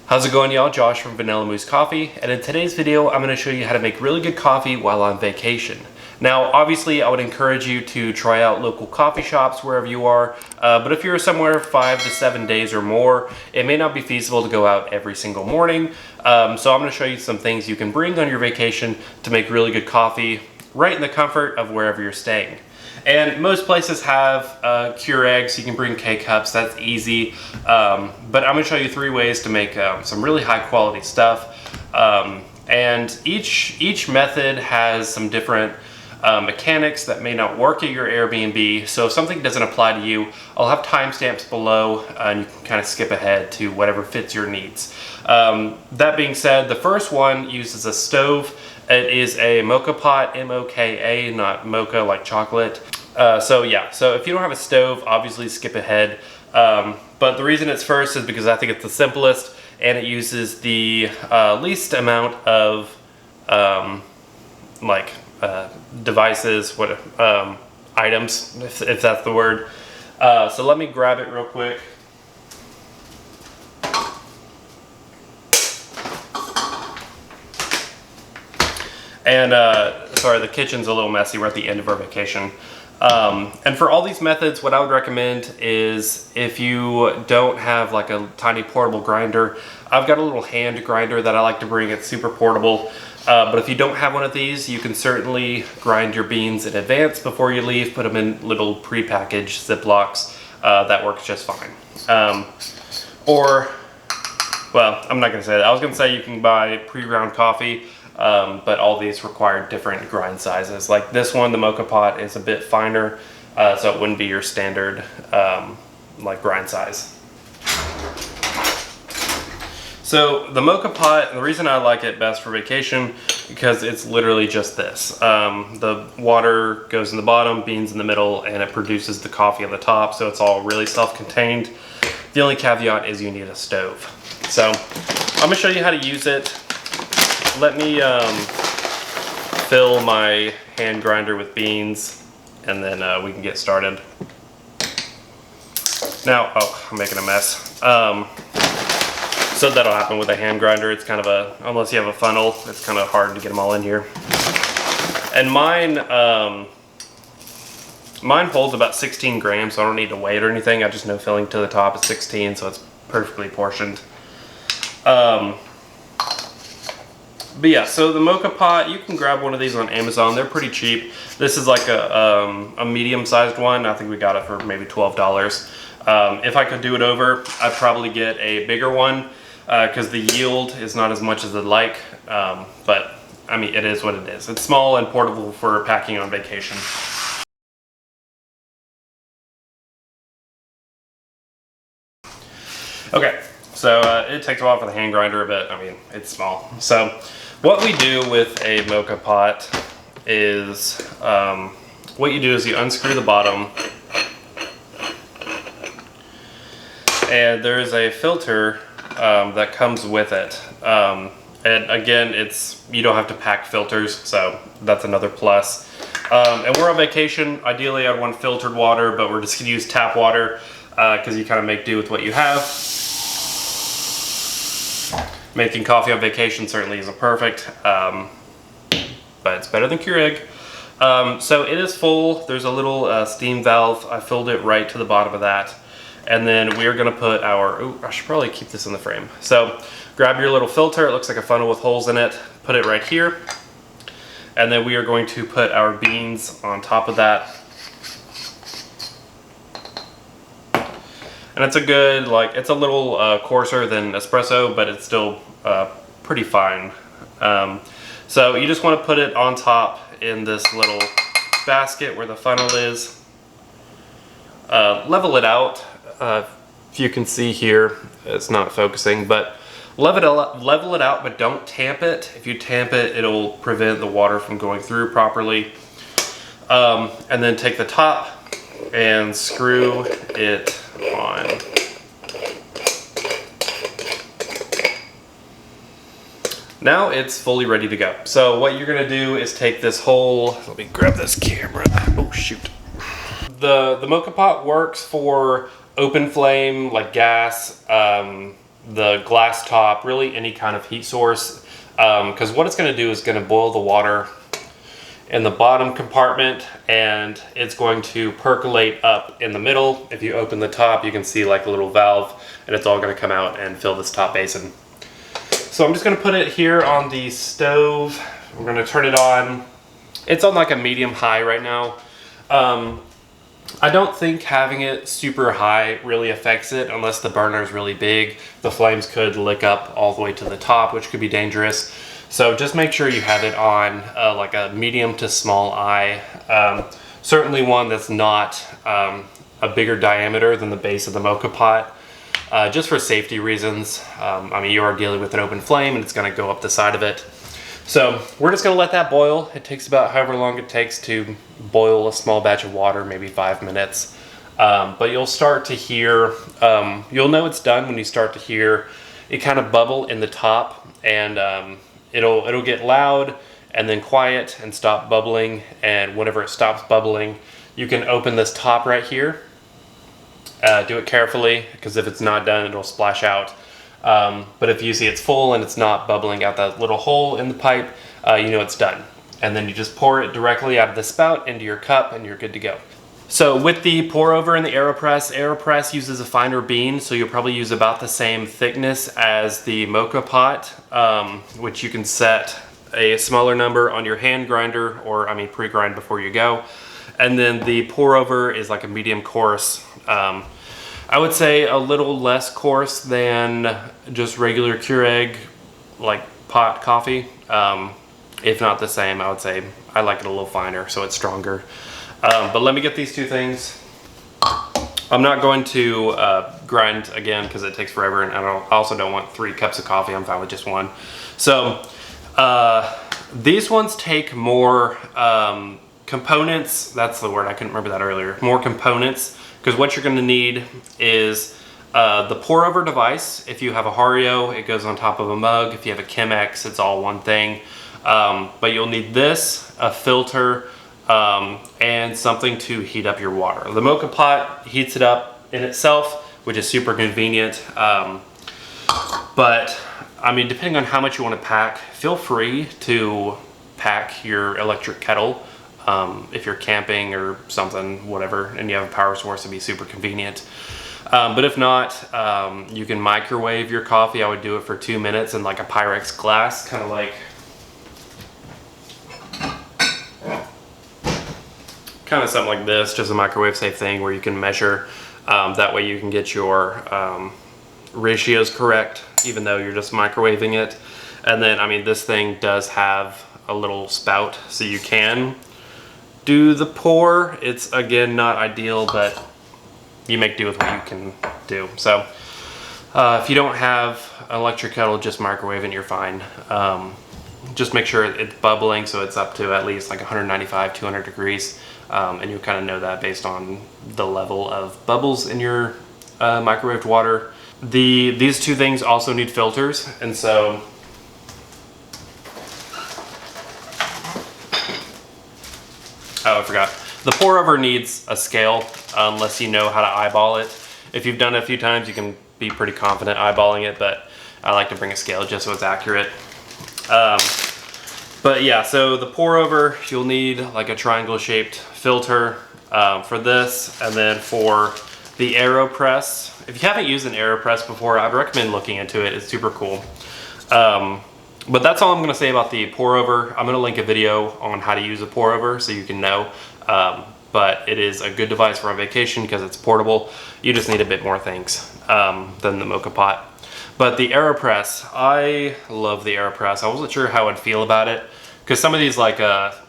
How's it going, y'all? Josh from Vanilla Moose Coffee, and in today's video I'm going to show you how to make really good coffee while on vacation. Now obviously I would encourage you to try out local coffee shops wherever you are, but if you're somewhere 5 to 7 days or more, it may not be feasible to go out every single morning. So I'm going to show you some things you can bring on your vacation to make really good coffee right in the comfort of wherever you're staying. And most places have Keurig, so you can bring K-cups, that's easy. But I'm gonna show you 3 ways to make some really high quality stuff. And each method has some different mechanics that may not work at your Airbnb. So if something doesn't apply to you, I'll have timestamps below and you can kind of skip ahead to whatever fits your needs. That being said, the first one uses a stove. It is a Moka Pot, M-O-K-A, not mocha like chocolate. So if you don't have a stove, obviously skip ahead. But the reason it's first is because I think it's the simplest and it uses the least amount of devices, items, if that's the word. So let me grab it real quick. And sorry, the kitchen's a little messy. We're at the end of our vacation. And for all these methods, what I would recommend is if you don't have like a tiny portable grinder, I've got a little hand grinder that I like to bring. It's super portable. But if you don't have one of these, you can certainly grind your beans in advance before you leave, put them in little pre-packaged Ziplocs. That works just fine. Well, I'm not gonna say that. I was gonna say you can buy pre-ground coffee. But all these require different grind sizes. Like this one, the Moka Pot, is a bit finer, so it wouldn't be your standard grind size. So the Moka Pot, the reason I like it best for vacation, because it's literally just this. The water goes in the bottom, beans in the middle, and it produces the coffee on the top, so it's all really self-contained. The only caveat is you need a stove. So I'm gonna show you how to use it. Let me fill my hand grinder with beans and then we can get started. Now, I'm making a mess. So that'll happen with a hand grinder. It's kind of unless you have a funnel, it's kind of hard to get them all in here. And mine holds about 16 grams, so I don't need to weigh it or anything. I just know filling to the top is 16, so it's perfectly portioned. But yeah, so the Moka Pot, you can grab one of these on Amazon. They're pretty cheap. This is like a medium-sized one. I think we got it for maybe $12. If I could do it over, I'd probably get a bigger one because the yield is not as much as I'd like. But I mean, it is what it is. It's small and portable for packing on vacation. Okay, so it takes a while for the hand grinder, but I mean, it's small. So what we do with a Moka Pot is, what you do is you unscrew the bottom, and there is a filter that comes with it. And again, you don't have to pack filters, so that's another plus. And we're on vacation. Ideally, I'd want filtered water, but we're just gonna use tap water because you kind of make do with what you have. Making coffee on vacation certainly isn't perfect, but it's better than Keurig. So it is full. There's a little steam valve. I filled it right to the bottom of that. And then we are gonna put I should probably keep this in the frame. So grab your little filter. It looks like a funnel with holes in it. Put it right here. And then we are going to put our beans on top of that. And it's a good, it's a little coarser than espresso, but it's still pretty fine. So you just want to put it on top in this little basket where the funnel is. Level it out. If you can see here, it's not focusing, but level it out, but don't tamp it. If you tamp it, it'll prevent the water from going through properly. And then take the top and screw it on. Now it's fully ready to go. So what you're gonna do is take this whole, let me grab this camera. Oh shoot. The Moka Pot works for open flame, like gas, the glass top, really any kind of heat source, because what it's going to do is going to boil the water in the bottom compartment, and it's going to percolate up in the middle. If you open the top, you can see like a little valve, and it's all going to come out and fill this top basin. So I'm just going to put it here on the stove. We're going to turn it on. It's on like a medium high right now. I don't think having it super high really affects it unless the burner is really big. The flames could lick up all the way to the top, which could be dangerous. So just make sure you have it on like a medium to small eye. Certainly one that's not a bigger diameter than the base of the Moka Pot, just for safety reasons. I mean, you are dealing with an open flame and it's gonna go up the side of it. So we're just gonna let that boil. It takes about however long it takes to boil a small batch of water, maybe 5 minutes. But you'll start to hear, you'll know it's done when you start to hear it kind of bubble in the top, and it'll get loud and then quiet and stop bubbling. And whenever it stops bubbling, you can open this top right here. Do it carefully, because if it's not done, it'll splash out. But if you see it's full and it's not bubbling out that little hole in the pipe, you know it's done. And then you just pour it directly out of the spout into your cup and you're good to go. So with the pour over in the Aeropress uses a finer bean, so you'll probably use about the same thickness as the Moka Pot, which you can set a smaller number on your hand grinder, or I mean pre-grind before you go. And then the pour over is like a medium coarse. I would say a little less coarse than just regular Keurig like pot coffee. If not the same, I would say I like it a little finer, so it's stronger. But let me get these two things. I'm not going to grind again because it takes forever, and I also don't want 3 cups of coffee. I'm fine with just 1. So these ones take more components. That's the word, I couldn't remember that earlier. More components, because what you're going to need is the pour over device. If you have a Hario, it goes on top of a mug. If you have a Chemex, it's all one thing. But you'll need this, a filter, and something to heat up your water. The Moka Pot heats it up in itself, which is super convenient. But I mean, depending on how much you want to pack, feel free to pack your electric kettle. If you're camping or something, whatever, and you have a power source, it'd be super convenient. But if not, you can microwave your coffee. I would do it for 2 minutes in like a Pyrex glass, kind of something like this, just a microwave safe thing where you can measure. That way you can get your ratios correct, even though you're just microwaving it. And then, I mean, this thing does have a little spout, so you can do the pour. It's, again, not ideal, but you make do with what you can do. So if you don't have an electric kettle, just microwave it and you're fine. Just make sure it's bubbling, so it's up to at least like 195, 200 degrees. And you'll kind of know that based on the level of bubbles in your microwaved water. These two things also need filters, and so oh, I forgot. The pour over needs a scale, unless you know how to eyeball it. If you've done it a few times, you can be pretty confident eyeballing it, but I like to bring a scale just so it's accurate. But yeah, so the pour over, you'll need like a triangle shaped filter for this, and then for the Aeropress. If you haven't used an Aeropress before, I'd recommend looking into it. It's super cool. But that's all I'm gonna say about the pour over. I'm gonna link a video on how to use a pour over so you can know. But it is a good device for on vacation because it's portable. You just need a bit more things than the Moka Pot. But the Aeropress, I love the Aeropress. I wasn't sure how I'd feel about it because some of these like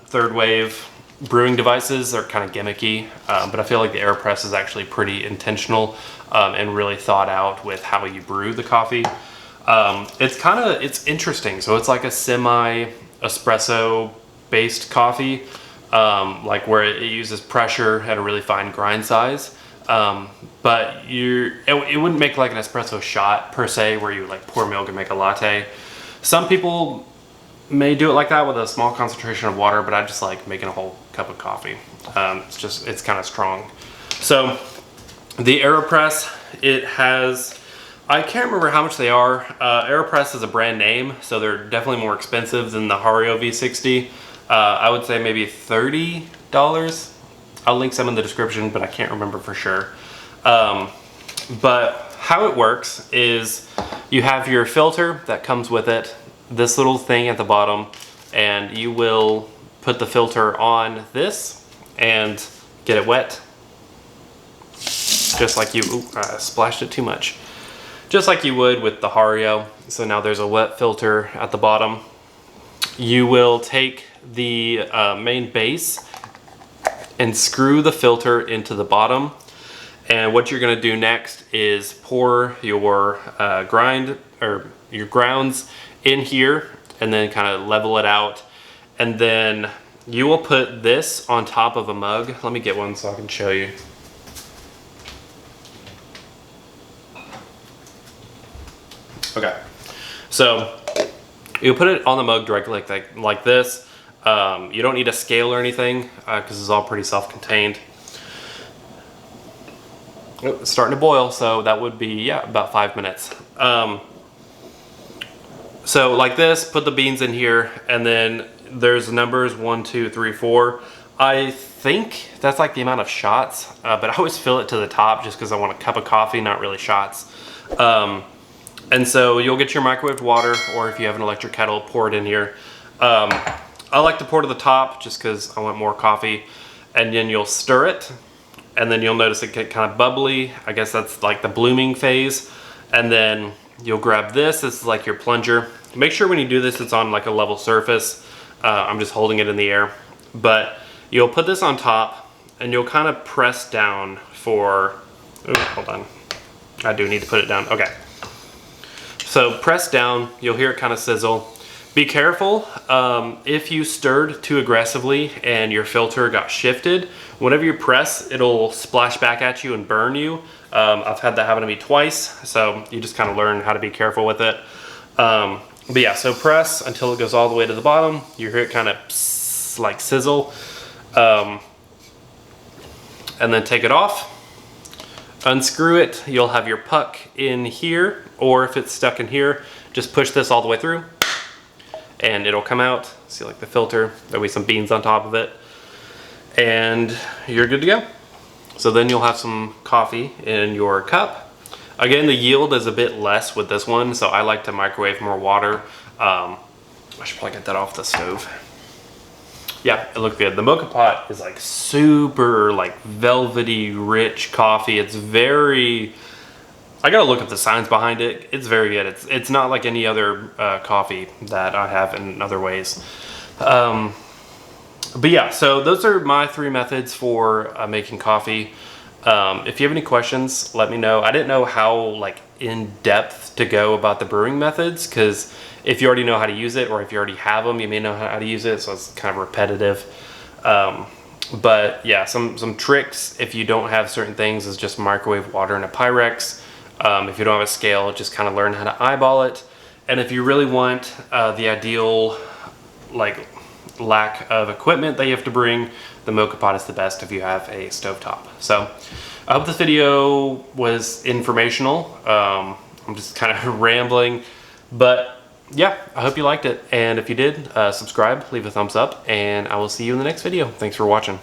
third wave brewing devices are kind of gimmicky, but I feel like the Aeropress is actually pretty intentional and really thought out with how you brew the coffee. It's interesting. So it's like a semi espresso based coffee, like where it uses pressure at a really fine grind size. But it wouldn't make like an espresso shot per se, where you like pour milk and make a latte. Some people may do it like that with a small concentration of water, but I just like making a whole cup of coffee. It's kind of strong. So the Aeropress, it has I can't remember how much they are. Aeropress is a brand name, so they're definitely more expensive than the Hario V60. I would say maybe $30. I'll link some in the description, but I can't remember for sure. But how it works is you have your filter that comes with it, this little thing at the bottom, and you will put the filter on this and get it wet. Just like you, I splashed it too much. Just like you would with the Hario. So now there's a wet filter at the bottom. You will take the main base and screw the filter into the bottom. And what you're gonna do next is pour your your grounds in here and then kind of level it out. And then you will put this on top of a mug. Let me get one so I can show you. Okay, so you put it on the mug directly like this. You don't need a scale or anything because it's all pretty self-contained. Oh, it's starting to boil, so that would be, yeah, about 5 minutes. So like this, put the beans in here, and then there's numbers 1, 2, 3, 4. I think that's like the amount of shots, but I always fill it to the top just because I want a cup of coffee, not really shots. And so you'll get your microwaved water, or if you have an electric kettle, pour it in here. I like to pour to the top just because I want more coffee. And then you'll stir it, and then you'll notice it get kind of bubbly. I guess that's like the blooming phase. And then you'll grab this. This is like your plunger. Make sure when you do this, it's on like a level surface. I'm just holding it in the air. But you'll put this on top, and you'll kind of press down for, oh, hold on. I do need to put it down. Okay. So press down, you'll hear it kind of sizzle. Be careful if you stirred too aggressively and your filter got shifted, whenever you press, it'll splash back at you and burn you. I've had that happen to me twice, so you just kind of learn how to be careful with it. But yeah, so press until it goes all the way to the bottom. You hear it kind of like sizzle. And then take it off. Unscrew it, you'll have your puck in here, or if it's stuck in here, just push this all the way through and it'll come out. See, like the filter, there'll be some beans on top of it, and you're good to go. So then you'll have some coffee in your cup. Again, the yield is a bit less with this one, so I like to microwave more water. I should probably get that off the stove. Yeah, it looked good. The Moka Pot is like super like velvety, rich coffee. It's very, I gotta look at the science behind it. It's very good. It's not like any other coffee that I have in other ways. But yeah, so those are my 3 methods for making coffee. If you have any questions, let me know. I didn't know how like in depth to go about the brewing methods, because if you already know how to use it, or if you already have them, you may know how to use it, so it's kind of repetitive. But yeah, some tricks if you don't have certain things is just microwave water in a Pyrex. If you don't have a scale, just kind of learn how to eyeball it. And if you really want the ideal like lack of equipment that you have to bring, the Moka Pot is the best if you have a stovetop. So I hope this video was informational. I'm just kind of rambling, but yeah, I hope you liked it. And if you did, subscribe, leave a thumbs up, and I will see you in the next video. Thanks for watching.